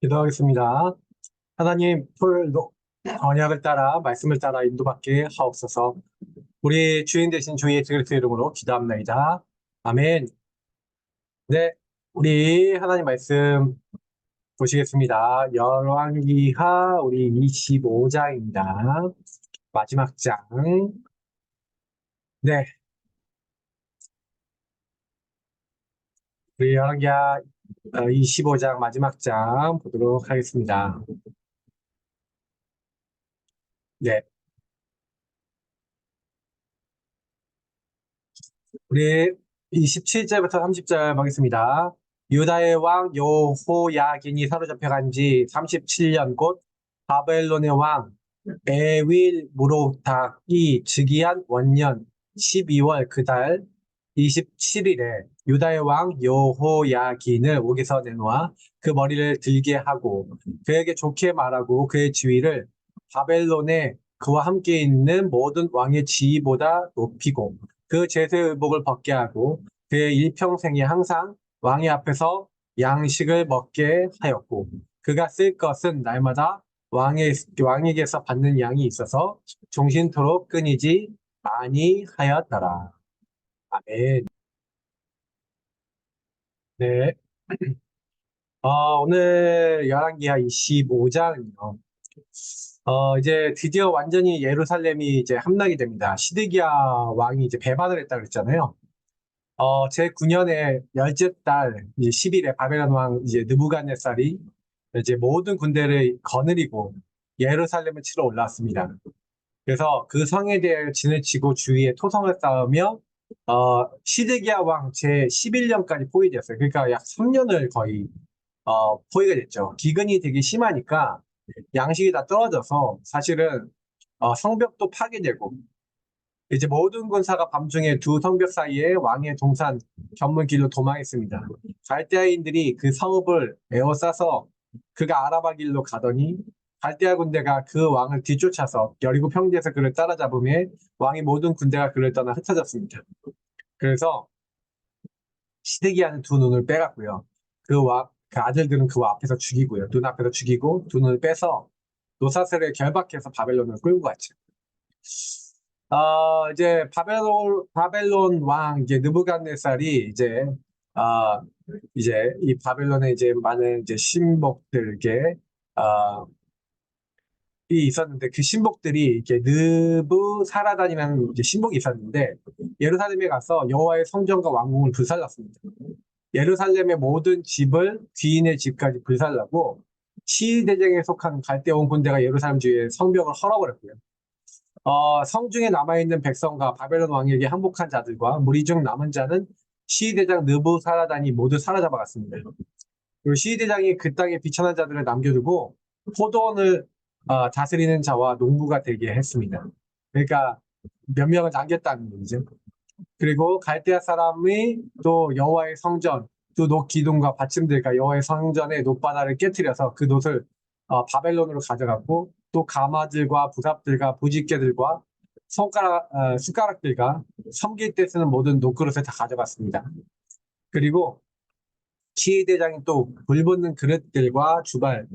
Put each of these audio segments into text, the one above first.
기도하겠습니다. 하나님, 언약을 따라, 말씀을 따라 인도받게 하옵소서. 우리 주인 되신 주 예수 그리스도의 이름으로 기도합나이다. 아멘. 네, 우리 하나님 말씀 보시겠습니다. 열왕기하 우리 25장입니다. 마지막 장. 네, 우리 열왕기하 25장 마지막 장 보도록 하겠습니다. 네, 우리 27절부터 30절 보겠습니다. 유다의 왕 여호야긴이 사로잡혀간 지 37년 곧 바벨론의 왕 에윌 무로닥이 즉위한 원년 12월 그 달 27일에 유다의 왕 여호야긴을 옥에서 내놓아 그 머리를 들게 하고 그에게 좋게 말하고 그의 지위를 바벨론에 그와 함께 있는 모든 왕의 지위보다 높이고 그 제세 의복을 벗게 하고 그의 일평생에 항상 왕의 앞에서 양식을 먹게 하였고 그가 쓸 것은 날마다 왕에게서 받는 양이 있어서 종신토록 끊이지 아니하였더라. 아멘. 네. 오늘 열왕기하 25장은요. 이제 드디어 완전히 예루살렘이 이제 함락이 됩니다. 시드기야 왕이 이제 배반을 했다 그랬잖아요. 제 9년의 열째 달 이제 10일에 바벨론 왕 이제 느부갓네살이 이제 모든 군대를 거느리고 예루살렘을 치러 올라왔습니다. 그래서 그 성에 대해 진을 치고 주위에 토성을 쌓으며 시드기야 왕 제 11년까지 포위되었어요. 그러니까 약 3년을 거의 포위가 됐죠. 기근이 되게 심하니까 양식이 다 떨어져서 사실은 성벽도 파괴되고 이제 모든 군사가 밤중에 두 성벽 사이에 왕의 동산 견문길로 도망했습니다. 갈대아인들이 그 성읍을 에워싸서 그가 아라바 길로 가더니 갈대아 군대가 그 왕을 뒤쫓아서 여리고 평지에서 그를 따라잡으며 왕의 모든 군대가 그를 떠나 흩어졌습니다. 그래서 시드기야는 두 눈을 빼갔고요. 그 아들들은 그 앞에서 죽이고요. 눈앞에서 죽이고 두 눈을 빼서 노사슬에 결박해서 바벨론을 끌고 갔죠. 이제 바벨론 왕 이제 느부갓네살이 아, 이제 이 바벨론에 이제 많은 이제 신복들에게 아, 이 있었는데 그 신복들이 이렇게 느부사라단이라는 이제 신복이 있었는데 예루살렘에 가서 여호와의 성전과 왕궁을 불살랐습니다. 예루살렘의 모든 집을 귀인의 집까지 불살라고 시대쟁에 속한 갈대온 군대가 예루살렘 주위에 성벽을 헐어버렸고요. 성중에 남아있는 백성과 바벨론 왕에게 항복한 자들과 무리 중 남은 자는 시위대장 느부사라단이 모두 사로잡아갔습니다. 그리고 시위대장이 그 땅에 비천한 자들을 남겨두고 포도원을 다스리는 자와 농부가 되게 했습니다. 그러니까 몇 명을 남겼다는 얘기죠. 그리고 갈대아 사람이 또 여호와의 성전, 또 녹 기둥과 받침들과 여호와의 성전의 놋바다를 깨뜨려서 그 놋을 바벨론으로 가져갔고 또 가마들과 부삽들과 부집개들과 숟가락들과 섬길 때 쓰는 모든 놋그릇을 다 가져갔습니다. 그리고 시위대장이 또 불붙는 그릇들과 주발,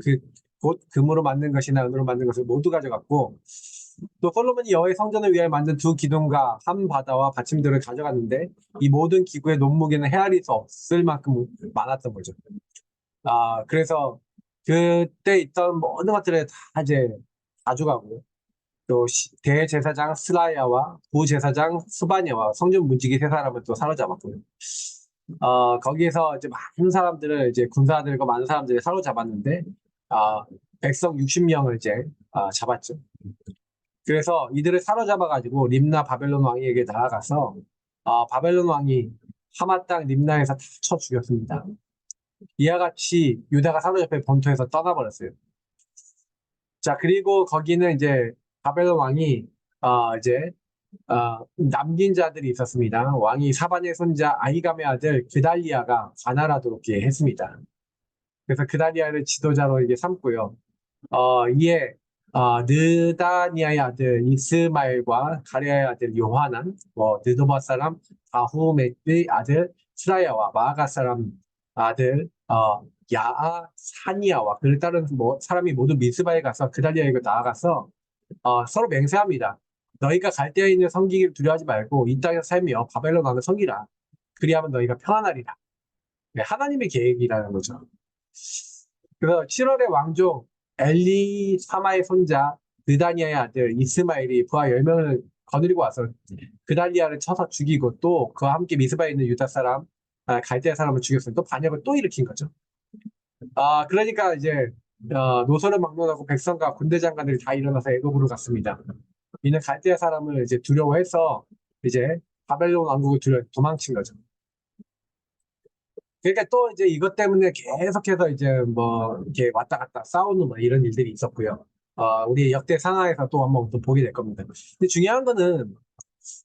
곧 금으로 만든 것이나 은으로 만든 것을 모두 가져갔고 또 솔로몬이 여호와의 성전을 위하여 만든 두 기둥과 한 바다와 받침들을 가져갔는데 이 모든 기구의 논무게는 헤아릴 수 없을 만큼 많았던 거죠. 그래서 그때 있던 모든 것들을 다 이제 가져가고 또 대제사장 스라야와 부제사장 스바냐와 성전 문지기 세 사람을 또 사로잡았고요. 거기에서 이제 많은 사람들을 이제 군사들과 많은 사람들을 사로잡았는데 아, 백성 60명을 이제 잡았죠. 그래서 이들을 사로잡아가지고 림나 바벨론 왕에게 나아가서 바벨론 왕이 하마 땅 림나에서 다 쳐 죽였습니다. 이와 같이 유다가 사로잡혀 본토에서 떠나버렸어요. 자, 그리고 거기는 이제 바벨론 왕이 이제 남긴 자들이 있었습니다. 왕이 사반의 손자 아히감의 아들 그달리아가 가나라도록 했습니다. 그래서 그달리아를 지도자로 이게 삼고요. 이에 느다니아의 아들 이스마엘과 가레아의 아들 요하난, 느도바 사람 바후메의 아들 스라야와 마아가 사람 아들 야사니아와 그를 따른 사람이 모두 미스바에 가서 그달리아에게 나아가서 서로 맹세합니다. 너희가 갈대아에 있는 성기를 두려워하지 말고 이 땅에서 살며 바벨론 왕을 섬기라. 그리하면 너희가 평안하리라. 네, 하나님의 계획이라는 거죠. 그래서 7월에 왕족 엘리사마의 손자 느다니아의 아들 이스마엘이 부하 10명을 거느리고 와서 그달리아를 쳐서 죽이고 또 그와 함께 미스바에 있는 유다 사람, 갈대아 사람을 죽였어요. 또 반역을 또 일으킨 거죠. 그러니까 이제 노소를 막론하고 백성과 군대 장관들이 다 일어나서 애굽으로 갔습니다. 이는 갈대아 사람을 이제 두려워해서 이제 바벨론 왕국을 도망친 거죠. 그러니까 또 이제 이것 때문에 계속해서 이제 뭐 이렇게 왔다 갔다 싸우는 뭐 이런 일들이 있었고요. 우리 역대 상하에서 또 한번 또 보게 될 겁니다. 근데 중요한 거는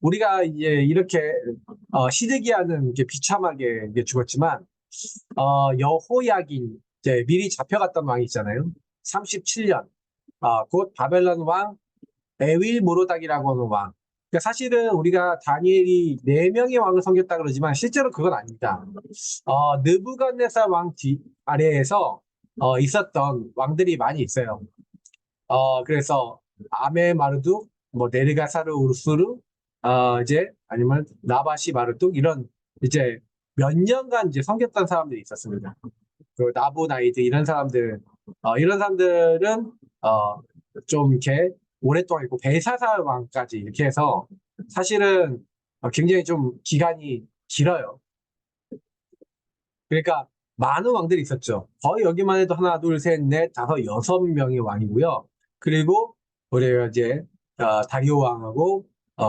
우리가 이제 이렇게 시드기야는 이렇게 비참하게 이제 죽었지만 여호야긴 이제 미리 잡혀갔던 왕이 있잖아요. 37년 곧 바벨론 왕 에윌 모로닥이라고 하는 왕. 그러니까 사실은 우리가 다니엘이 4명의 왕을 섬겼다 그러지만 실제로 그건 아닙니다. 느부갓네살 왕 아래에서 있었던 왕들이 많이 있어요. 그래서 아메 마르둑, 뭐 네르가사르 우르스르, 이제 아니면 나바시 마르둑 이런 이제 몇 년간 이제 섬겼던 사람들이 있었습니다. 그 나부나이드 이런 사람들은 좀 이렇게 오랫동안 있고 벨사살 왕까지 이렇게 해서 사실은 굉장히 좀 기간이 길어요. 그러니까 많은 왕들이 있었죠. 거의 여기만 해도 하나, 둘, 셋, 넷, 다섯, 6명의 왕이고요. 그리고 우리가 이제 다리오 왕하고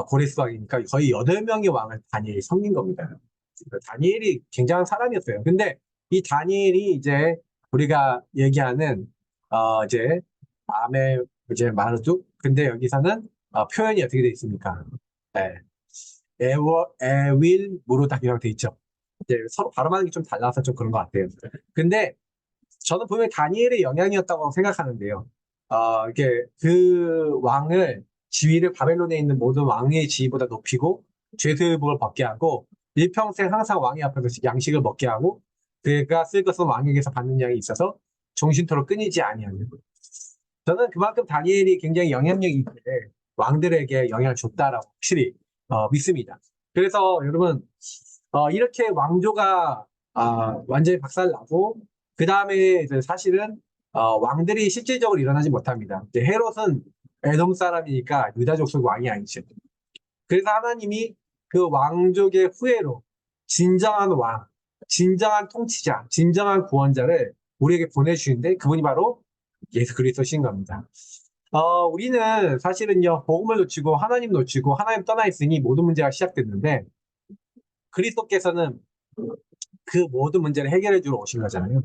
고레스 왕이니까 거의 8명의 왕을 다니엘이 섬긴 겁니다. 다니엘이 굉장한 사람이었어요. 근데 이 다니엘이 이제 우리가 얘기하는 이제 암의 이제 마르둑. 근데 여기서는 표현이 어떻게 돼 있습니까? 네. 에윌 무르닥이라고 돼 있죠. 이제 서로 발음하는 게 좀 달라서 좀 그런 것 같아요. 근데 저는 분명히 다니엘의 영향이었다고 생각하는데요. 이게 그 왕을 지위를 바벨론에 있는 모든 왕의 지위보다 높이고 죄수복을 벗게 하고 일평생 항상 왕의 앞에서 양식을 먹게 하고 그가 쓸 것은 왕에게서 받는 양이 있어서 종신토록 끊이지 아니하는. 저는 그만큼 다니엘이 굉장히 영향력이 있게 왕들에게 영향을 줬다라고 확실히 믿습니다. 그래서 여러분 이렇게 왕조가 완전히 박살나고 그 다음에 사실은 왕들이 실질적으로 일어나지 못합니다. 이제 헤롯은 에돔 사람이니까 유다 족속 왕이 아니죠. 그래서 하나님이 그 왕족의 후예로 진정한 왕, 진정한 통치자, 진정한 구원자를 우리에게 보내주시는데 그분이 바로 예수 그리스도신 겁니다. 우리는 사실은요 복음을 놓치고 하나님 놓치고 하나님 떠나 있으니 모든 문제가 시작됐는데 그리스도께서는 그 모든 문제를 해결해 주러 오신 거잖아요.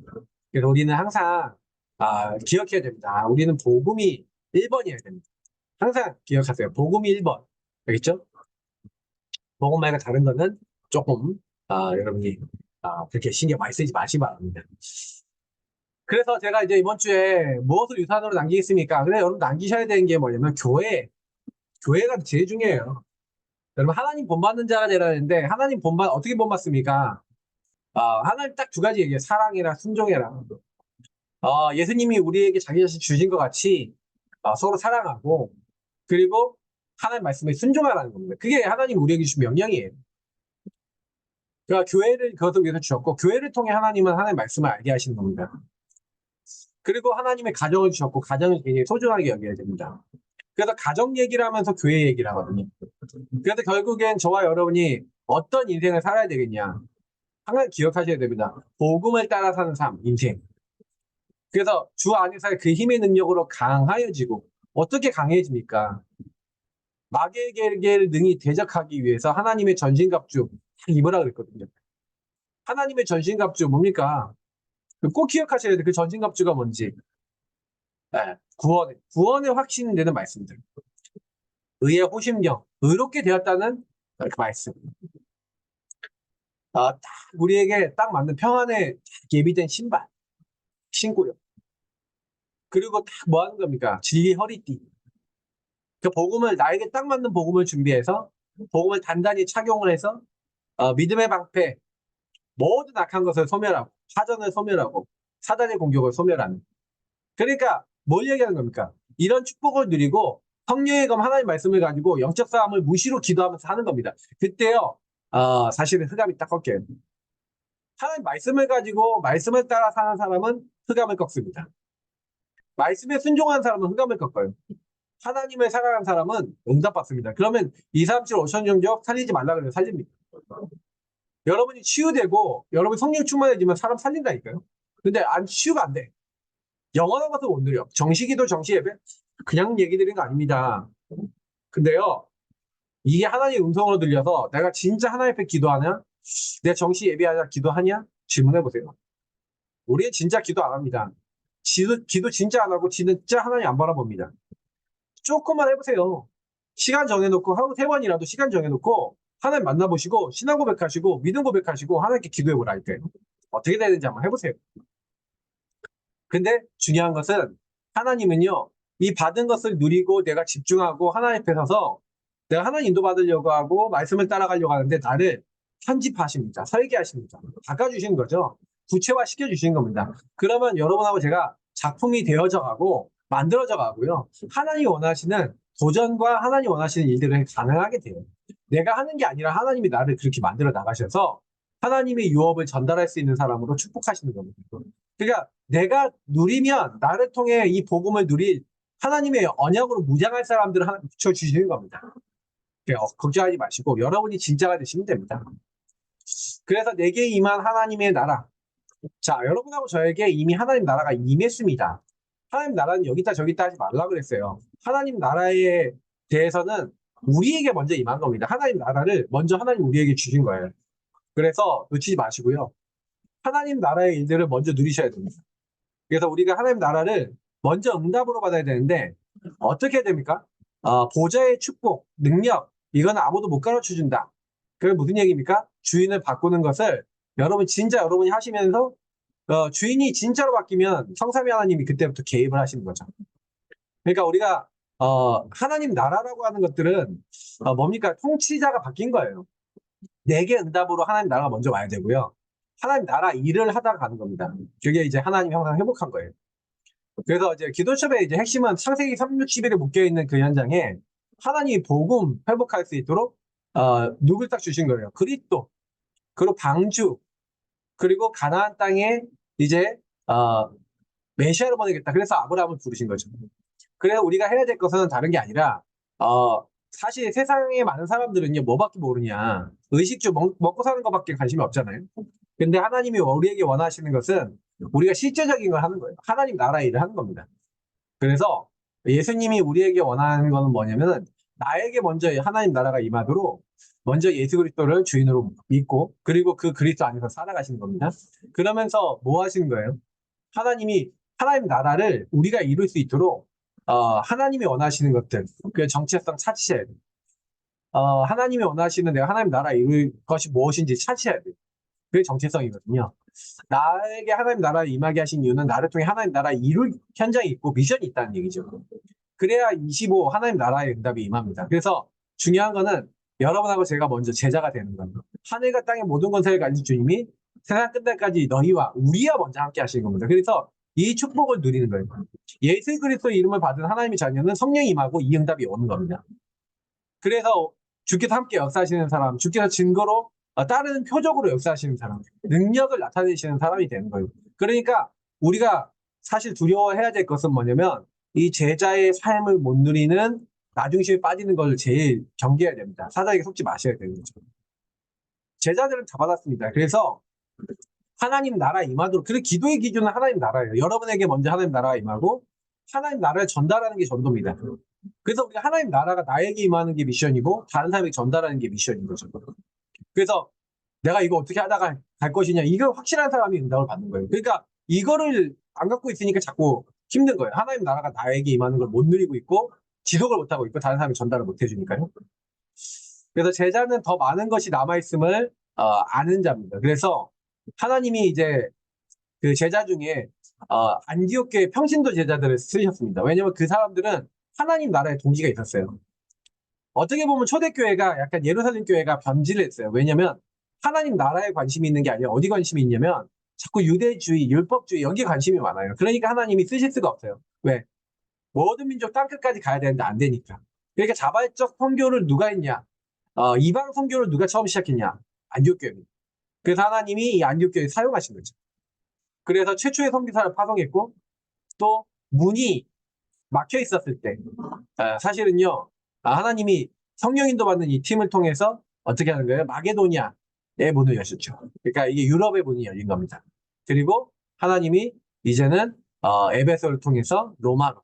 그래서 우리는 항상 기억해야 됩니다. 우리는 복음이 1번이어야 됩니다. 항상 기억하세요. 복음이 1번. 알겠죠? 복음 말고 다른 거는 조금 여러분이 그렇게 신경 많이 쓰지 마시기 바랍니다. 그래서 제가 이제 이번 주에 무엇을 유산으로 남기겠습니까? 근데 여러분 남기셔야 되는 게 뭐냐면 교회가 제일 중요해요. 여러분 하나님 본받는 자가 되라는데 하나님 어떻게 본받습니까? 하나님 딱 두 가지 얘기해요. 사랑해라, 순종해라. 예수님이 우리에게 자기 자신 주신 것 같이 서로 사랑하고 그리고 하나님 말씀에 순종하라는 겁니다. 그게 하나님 우리에게 주신 명령이에요. 그러니까 교회를 그것을 위해서 주셨고 교회를 통해 하나님은 하나님의 말씀을 알게 하시는 겁니다. 그리고 하나님의 가정을 주셨고 가정을 굉장히 소중하게 여겨야 됩니다. 그래서 가정 얘기를 하면서 교회 얘기를 하거든요. 그래서 결국엔 저와 여러분이 어떤 인생을 살아야 되겠냐. 항상 기억하셔야 됩니다. 복음을 따라 사는 삶, 인생. 그래서 주 안에서의 그 힘의 능력으로 강하여지고 어떻게 강해집니까? 마귀에게 능히 대적하기 위해서 하나님의 전신갑주 입으라 그랬거든요. 하나님의 전신갑주 뭡니까? 꼭 기억하셔야 돼. 그 전신갑주가 뭔지. 네, 구원의 확신이 되는 말씀들. 의의 호심경, 의롭게 되었다는 그 말씀. 딱 우리에게 딱 맞는 평안에 예비된 신발 신고요. 그리고 딱 뭐 하는 겁니까? 진리 허리띠. 그 복음을 나에게 딱 맞는 복음을 준비해서 복음을 단단히 착용을 해서 믿음의 방패 모든 악한 것을 소멸하고 사전을 소멸하고 사단의 공격을 소멸하는. 그러니까 뭘 얘기하는 겁니까? 이런 축복을 누리고 성령의 검 하나님 말씀을 가지고 영적 싸움을 무시로 기도하면서 하는 겁니다. 그때요, 사실은 흑암이 딱 꺾여요. 하나님 말씀을 가지고 말씀을 따라 사는 사람은 흑암을 꺾습니다. 말씀에 순종하는 사람은 흑암을 꺾어요. 하나님을 사랑하는 사람은 응답받습니다. 그러면 237 오천 종족 살리지 말라 그러면 살립니다. 여러분이 치유되고 여러분 성령 충만해지면 사람 살린다니까요. 근데 치유가 안 돼. 영원한 것을 못 누려. 정시기도 정시예배 그냥 얘기 드리는 거 아닙니다. 근데요, 이게 하나님의 음성으로 들려서 내가 진짜 하나님 앞에 기도하냐? 내가 정시 예배하자 기도하냐? 질문해 보세요. 우리는 진짜 기도 안 합니다. 기도 진짜 안 하고 진짜 하나님 안 바라봅니다. 조금만 해보세요. 시간 정해놓고 하루 3번이라도 시간 정해놓고 하나님 만나보시고 신앙 고백하시고 믿음 고백하시고 하나님께 기도해보라니까요. 어떻게 되는지 한번 해보세요. 근데 중요한 것은 하나님은요, 이 받은 것을 누리고 내가 집중하고 하나님 앞에 서서 내가 하나님 인도받으려고 하고 말씀을 따라가려고 하는데 나를 편집하십니다. 설계하십니다. 바꿔주시는 거죠. 구체화 시켜주시는 겁니다. 그러면 여러분하고 제가 작품이 되어져 가고 만들어져 가고요. 하나님이 원하시는 도전과 하나님 원하시는 일들을 가능하게 돼요. 내가 하는 게 아니라 하나님이 나를 그렇게 만들어 나가셔서 하나님의 유업을 전달할 수 있는 사람으로 축복하시는 겁니다. 그러니까 내가 누리면 나를 통해 이 복음을 누릴 하나님의 언약으로 무장할 사람들을 하나 붙여주시는 겁니다. 걱정하지 마시고 여러분이 진짜가 되시면 됩니다. 그래서 내게 임한 하나님의 나라. 자, 여러분하고 저에게 이미 하나님 나라가 임했습니다. 하나님 나라는 여기다 저기다 하지 말라 그랬어요. 하나님 나라에 대해서는 우리에게 먼저 임한 겁니다. 하나님 나라를 먼저 하나님 우리에게 주신 거예요. 그래서 놓치지 마시고요. 하나님 나라의 일들을 먼저 누리셔야 됩니다. 그래서 우리가 하나님 나라를 먼저 응답으로 받아야 되는데 어떻게 해야 됩니까? 보좌의 축복, 능력, 이건 아무도 못 가르쳐 준다. 그게 무슨 얘기입니까? 주인을 바꾸는 것을 진짜 여러분이 하시면서 주인이 진짜로 바뀌면 성삼위 하나님이 그때부터 개입을 하시는 거죠. 그러니까 우리가 하나님 나라라고 하는 것들은 뭡니까? 통치자가 바뀐 거예요. 내게 응답으로 하나님 나라가 먼저 와야 되고요. 하나님 나라 일을 하다가 가는 겁니다. 그게 이제 하나님 형상 회복한 거예요. 그래서 이제 기도첩의 이제 핵심은 창세기 360일에 묶여있는 그 현장에 하나님이 복음 회복할 수 있도록 누굴 딱 주신 거예요. 그리스도, 그리고 방주, 그리고 가나안 땅에 이제 메시아를 보내겠다. 그래서 아브라함을 부르신 거죠. 그래서 우리가 해야 될 것은 다른 게 아니라 사실 세상에 많은 사람들은요, 뭐밖에 모르냐. 의식주 먹고 사는 것밖에 관심이 없잖아요. 근데 하나님이 우리에게 원하시는 것은 우리가 실제적인 걸 하는 거예요. 하나님 나라 일을 하는 겁니다. 그래서 예수님이 우리에게 원하는 거는 뭐냐면은 나에게 먼저 하나님 나라가 임하도록 먼저 예수 그리스도를 주인으로 믿고 그리고 그 그리스도 안에서 살아가시는 겁니다. 그러면서 뭐 하시는 거예요? 하나님 나라를 우리가 이룰 수 있도록 하나님이 원하시는 것들, 그 정체성 찾으셔야 돼요. 하나님이 원하시는 내가 하나님 나라 이룰 것이 무엇인지 찾으셔야 돼요. 그게 정체성이거든요. 나에게 하나님 나라에 임하게 하신 이유는 나를 통해 하나님 나라 이룰 현장이 있고 미션이 있다는 얘기죠. 그래야 25 하나님 나라의 응답이 임합니다. 그래서 중요한 거는 여러분하고 제가 먼저 제자가 되는 거예요. 하늘과 땅의 모든 권세를 가진 주님이 세상 끝날까지 너희와 우리와 먼저 함께 하시는 겁니다. 그래서 이 축복을 누리는 거예요. 예수 그리스도 이름을 받은 하나님의 자녀는 성령이 임하고 이 응답이 오는 겁니다. 그래서 주께서 함께 역사하시는 사람, 주께서 증거로 다른 표적으로 역사하시는 사람, 능력을 나타내시는 사람이 되는 거예요. 그러니까 우리가 사실 두려워해야 될 것은 뭐냐면 이 제자의 삶을 못 누리는 나중심에 빠지는 걸 제일 경계해야 됩니다. 사자에게 속지 마셔야 되는 거죠. 제자들은 다 받았습니다. 그래서 하나님 나라 임하도록, 그리고 기도의 기준은 하나님 나라예요. 여러분에게 먼저 하나님 나라가 임하고 하나님 나라를 전달하는 게 전도입니다. 그래서 우리가 하나님 나라가 나에게 임하는 게 미션이고 다른 사람에게 전달하는 게 미션인 거죠. 그래서 내가 이거 어떻게 하다가 갈 것이냐, 이거 확실한 사람이 응답을 받는 거예요. 그러니까 이거를 안 갖고 있으니까 자꾸 힘든 거예요. 하나님 나라가 나에게 임하는 걸 못 누리고 있고 지속을 못하고 있고 다른 사람이 전달을 못 해주니까요. 그래서 제자는 더 많은 것이 남아있음을 아는 자입니다. 그래서 하나님이 이제 그 제자 중에 안디옥 교회 평신도 제자들을 쓰셨습니다. 왜냐면 그 사람들은 하나님 나라의 동기가 있었어요. 어떻게 보면 초대교회가 약간 예루살렘 교회가 변질을 했어요. 왜냐면 하나님 나라에 관심이 있는 게 아니라 어디 관심이 있냐면 자꾸 유대주의, 율법주의 여기에 관심이 많아요. 그러니까 하나님이 쓰실 수가 없어요. 왜? 모든 민족 땅끝까지 가야 되는데 안 되니까. 그러니까 자발적 선교를 누가 했냐? 이방 선교를 누가 처음 시작했냐? 안디옥교회입니다. 그래서 하나님이 이 안디옥교회 사용하신 거죠. 그래서 최초의 선교사를 파송했고 또 문이 막혀 있었을 때 사실은요 하나님이 성령 인도받는 이 팀을 통해서 어떻게 하는 거예요? 마게도니아의 문을 여셨죠. 그러니까 이게 유럽의 문이 열린 겁니다. 그리고 하나님이 이제는 에베소를 통해서 로마로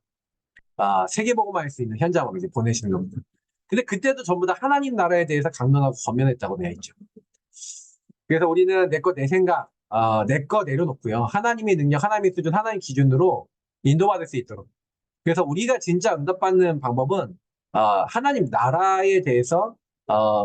세계복음화할 수 있는 현장으로 이제 보내시는 겁니다. 근데 그때도 전부 다 하나님 나라에 대해서 강론하고 권면했다고 되어 있죠. 그래서 우리는 내 것, 내 생각, 내 거 내려놓고요. 하나님의 능력, 하나님의 수준, 하나님 기준으로 인도받을 수 있도록. 그래서 우리가 진짜 응답받는 방법은 하나님 나라에 대해서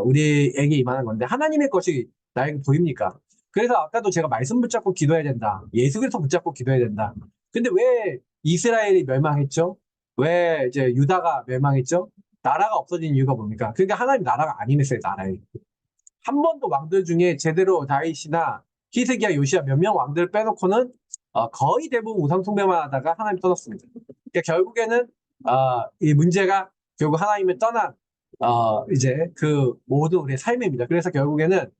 우리에게 임하는 건데 하나님의 것이 나에게 보입니까? 그래서 아까도 제가 말씀 붙잡고 기도해야 된다. 예수 그리스도 붙잡고 기도해야 된다. 근데 왜 이스라엘이 멸망했죠? 왜 이제 유다가 멸망했죠? 나라가 없어진 이유가 뭡니까? 그러니까 하나님 나라가 안 임했어요, 나라에. 한 번도 왕들 중에 제대로 다윗이나 히스기야, 요시야 몇 명 왕들 빼놓고는 거의 대부분 우상 숭배만 하다가 하나님 떠났습니다. 그러니까 결국에는 이 문제가 결국 하나님을 떠난 이제 그 모든 우리의 삶입니다. 그래서 결국에는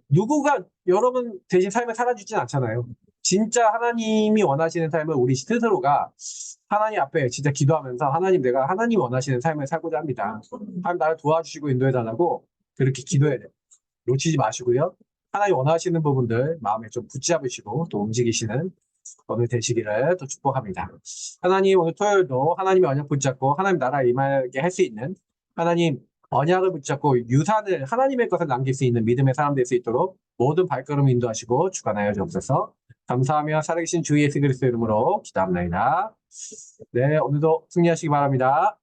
누구가 여러분 대신 삶을 살아주진 않잖아요. 진짜 하나님이 원하시는 삶을 우리 스스로가 하나님 앞에 진짜 기도하면서 하나님 내가 하나님 원하시는 삶을 살고자 합니다. 하나님 나를 도와주시고 인도해달라고 그렇게 기도해야 돼요. 놓치지 마시고요. 하나님 원하시는 부분들 마음에 좀 붙잡으시고 또 움직이시는 오늘 되시기를 또 축복합니다. 하나님 오늘 토요일도 하나님의 언약 붙잡고 하나님 나라에 임하게 할 수 있는 하나님 언약을 붙잡고 유산을 하나님의 것을 남길 수 있는 믿음의 사람 될 수 있도록 모든 발걸음 인도하시고 주관하여 주옵소서. 감사하며 살아계신 주 예수 그리스도 이름으로 기도합니다. 네, 오늘도 승리하시기 바랍니다.